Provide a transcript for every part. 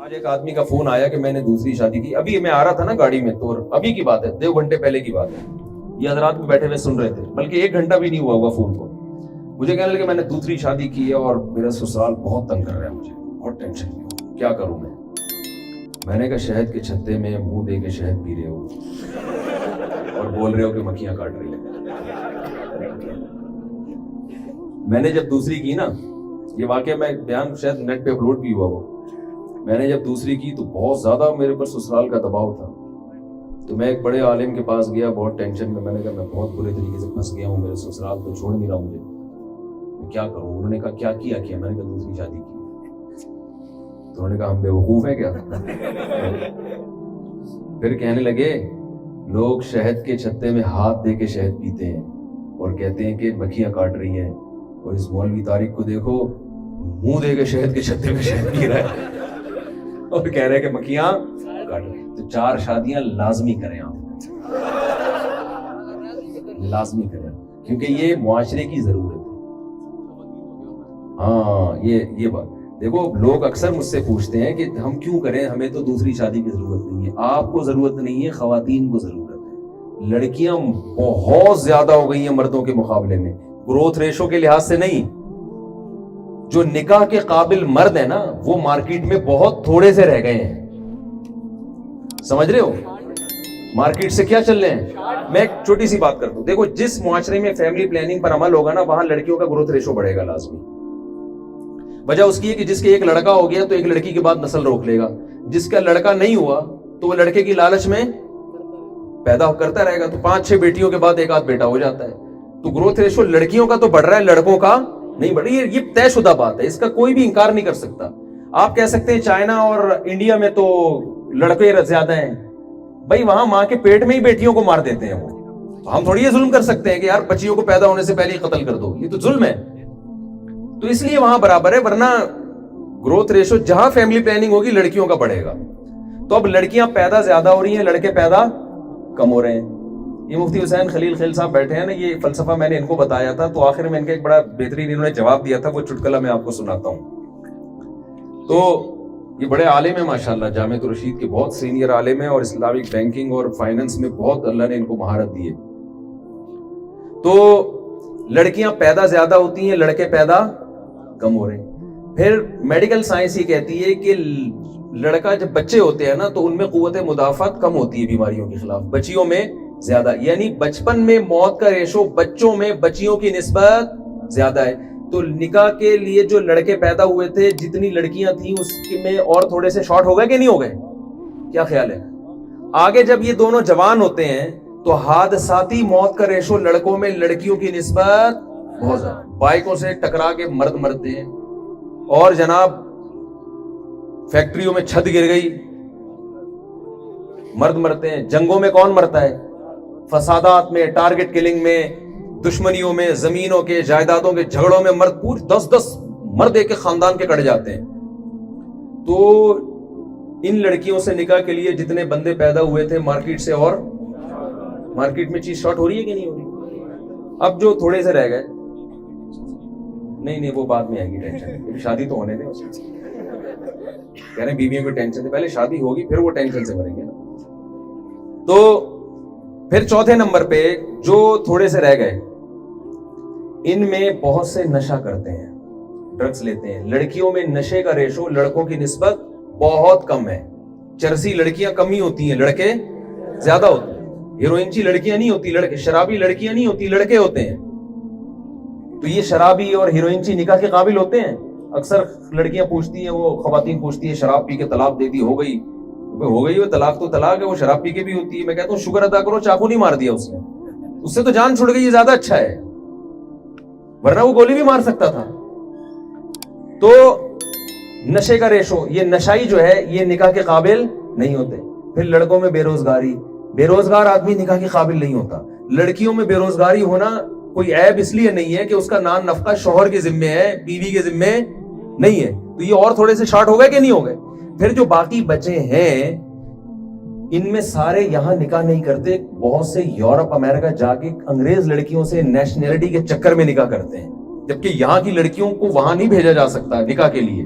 آج ایک آدمی کا فون آیا کہ میں نے دوسری شادی کی. ابھی میں آ رہا تھا نا گاڑی میں, تو ابھی کی بات ہے, 2 گھنٹے پہلے کی بات ہے. یہ حضرات بھی بیٹھے ہوئے سن رہے تھے, بلکہ 1 گھنٹہ بھی نہیں ہوا ہوگا فون کو. مجھے کہنے لگے میں نے دوسری شادی کی ہے اور میرا سسرال بہت تنگ کر رہا ہے, مجھے بہت ٹینشن ہے, کیا کروں میں نے کہا شہد کے چھتے میں منہ دے کے شہد پی رہے ہو اور بول رہے ہو کہ مکھیاں کاٹ رہی ہیں. میں نے جب دوسری کی نا, یہ واقعہ میں بیان شاید نیٹ پہ اپلوڈ بھی ہوا وہ, میں نے جب دوسری کی تو بہت زیادہ میرے پر سسرال کا دباؤ تھا. تو میں ایک بڑے عالم کے پاس گیا بہت ٹینشن میں. میں نے کہا میں بہت برے طریقے سے پھنس گیا ہوں, میرے سسرال تو چھوڑ نہیں رہا مجھے, میں کیا کروں. انہوں نے کہا کیا کیا؟ میں نے کہا دوسری شادی کی. تو انہوں نے کہا ہم بے وقوف ہیں کیا؟ پھر کہنے لگے لوگ شہد کے چھتے میں ہاتھ دے کے شہد پیتے ہیں اور کہتے ہیں کہ مکھیاں کاٹ رہی ہیں, اور اس مولوی طارق کو دیکھو منہ دے کے شہد کے چھتے میں شہد پی رہا ہے اور کہہ رہے ہیں کہ مکھیاں کاٹ رہی ہیں. تو 4 شادیاں لازمی کریں آپ, لازمی کریں, کیونکہ یہ معاشرے کی ضرورت ہے. ہاں یہ بات دیکھو, لوگ اکثر مجھ سے پوچھتے ہیں کہ ہم کیوں کریں, ہمیں تو دوسری شادی کی ضرورت نہیں ہے. آپ کو ضرورت نہیں ہے, خواتین کو ضرورت ہے. لڑکیاں بہت زیادہ ہو گئی ہیں مردوں کے مقابلے میں, گروتھ ریشو کے لحاظ سے نہیں. جو نکاح کے قابل مرد ہیں نا وہ مارکیٹ میں بہت تھوڑے سے رہ گئے ہیں, سمجھ رہے ہو مارکیٹ سے کیا چل رہے ہیں. میں ایک چھوٹی سی بات کرتا ہوں, دیکھو جس معاشرے میں فیملی پلاننگ پر عمل ہوگا نا وہاں لڑکیوں کا گروتھ ریشو بڑھے گا لازمی. وجہ اس کی ہے کہ جس کے ایک لڑکا ہو گیا تو ایک لڑکی کے بعد نسل روک لے گا, جس کا لڑکا نہیں ہوا تو وہ لڑکے کی لالچ میں پیدا کرتا رہے گا, تو 5-6 بیٹیوں کے بعد 1 آدھ بیٹا ہو جاتا ہے. تو گروتھ ریشو لڑکیوں کا تو بڑھ رہا ہے, لڑکوں کا نہیں بڑھ رہی. یہ طے شدہ بات ہے, اس کا کوئی بھی انکار نہیں کر سکتا. آپ کہہ سکتے ہیں چائنا اور انڈیا میں تو لڑکے زیادہ ہیں, بھائی وہاں ماں کے پیٹ میں ہی بیٹیوں کو مار دیتے ہیں وہ. ہم تھوڑی یہ ظلم کر سکتے ہیں کہ یار بچیوں کو پیدا ہونے سے پہلے ہی قتل کر دو, یہ تو ظلم ہے. تو اس لیے وہاں برابر ہے, ورنہ گروتھ ریشو جہاں فیملی پلاننگ ہوگی لڑکیوں کا بڑھے گا. تو اب لڑکیاں پیدا زیادہ ہو رہی ہیں, لڑکے پیدا کم ہو رہے ہیں. یہ مفتی حسین خلیل خیل صاحب بیٹھے ہیں نا, یہ فلسفہ میں نے ان کو بتایا تھا, تو آخر میں ان کا ایک بڑا بہترین انہوں نے جواب دیا تھا, وہ چٹکلا میں آپ کو سناتا ہوں. تو یہ بڑے عالم ہیں ماشاءاللہ, جامعۃ الرشید کے بہت سینئر عالم ہیں, اور اسلامک بینکنگ اور فائننس میں بہت اللہ نے ان کو مہارت دی ہے. تو لڑکیاں پیدا زیادہ ہوتی ہیں, لڑکے پیدا کم ہو رہے ہیں. پھر میڈیکل سائنس یہ کہتی ہے کہ لڑکا جب بچے ہوتے ہیں نا تو ان میں قوت مدافعت کم ہوتی ہے بیماریوں کے خلاف, بچیوں میں زیادہ. یعنی بچپن میں موت کا ریشو بچوں میں بچیوں کی نسبت زیادہ ہے. تو نکاح کے لیے جو لڑکے پیدا ہوئے تھے, جتنی لڑکیاں تھیں اس میں اور تھوڑے سے شارٹ ہو گئے کہ نہیں ہو گئے, کیا خیال ہے؟ آگے جب یہ دونوں جوان ہوتے ہیں تو حادثاتی موت کا ریشو لڑکوں میں لڑکیوں کی نسبت بہت زیادہ. بائکوں سے ٹکرا کے مرد مرتے ہیں, اور جناب فیکٹریوں میں چھت گر گئی مرد مرتے ہیں. جنگوں میں کون مرتا ہے؟ فسادات میں, ٹارگٹ کلنگ میں, دشمنیوں میں, زمینوں کے جائیدادوں کے جھگڑوں میں مرد پورے 10 مرد ایک خاندان کے کٹ جاتے ہیں. تو ان لڑکیوں سے نکاح کے لیے جتنے بندے پیدا ہوئے تھے مارکیٹ سے, اور مارکیٹ میں چیز شارٹ ہو رہی ہے کہ نہیں ہو رہی؟ اب جو تھوڑے سے رہ گئے, نہیں وہ بعد میں آئے گی ٹینشن, شادی تو ہونے دیں. کہہ رہے ہیں بیویوں کو ٹینشن سے پہلے شادی ہوگی, پھر وہ ٹینشن سے مریں گے نا. تو پھر چوتھے نمبر پہ جو تھوڑے سے رہ گئے, ان میں بہت سے نشہ کرتے ہیں, ڈرگز لیتے ہیں. لڑکیوں میں نشے کا ریشو لڑکوں کی نسبت بہت کم ہے. چرسی لڑکیاں کم ہی ہوتی ہیں, لڑکے زیادہ ہوتے ہیں. ہیروئنچی لڑکیاں نہیں ہوتی, لڑکے. شرابی لڑکیاں نہیں ہوتی, لڑکے ہوتے ہیں. تو یہ شرابی اور ہیروئنچی نکاح کے قابل ہوتے ہیں. اکثر لڑکیاں پوچھتی ہیں, وہ خواتین پوچھتی ہیں شراب پی کے طلاق دے دی, ہو گئی وہ طلاق تو طلاق ہے, وہ شراب پی کے بھی ہوتی ہے. میں کہتا ہوں شکر ادا کرو چاقو نہیں مار دیا اس نے, اس سے تو جان چھوڑ گئی, یہ زیادہ اچھا ہے, ورنہ وہ گولی بھی مار سکتا تھا. تو نشے کا ریشو, یہ نشائی جو ہے یہ نکاح کے قابل نہیں ہوتے. پھر لڑکوں میں بے روزگاری, بے روزگار آدمی نکاح کے قابل نہیں ہوتا. لڑکیوں میں بے روزگاری ہونا کوئی عیب اس لیے نہیں ہے کہ اس کا نان نفقہ شوہر کے ذمے ہے, بیوی کے ذمے نہیں ہے. تو یہ اور تھوڑے سے شارٹ ہو گئے کہ نہیں ہو گئے؟ پھر جو باقی بچے ہیں ان میں سارے یہاں نکاح نہیں کرتے, بہت سے یورپ امریکہ جا کے انگریز لڑکیوں سے نیشنلٹی کے چکر میں نکاح کرتے ہیں, جبکہ یہاں کی لڑکیوں کو وہاں نہیں بھیجا جا سکتا نکاح کے لیے.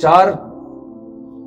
4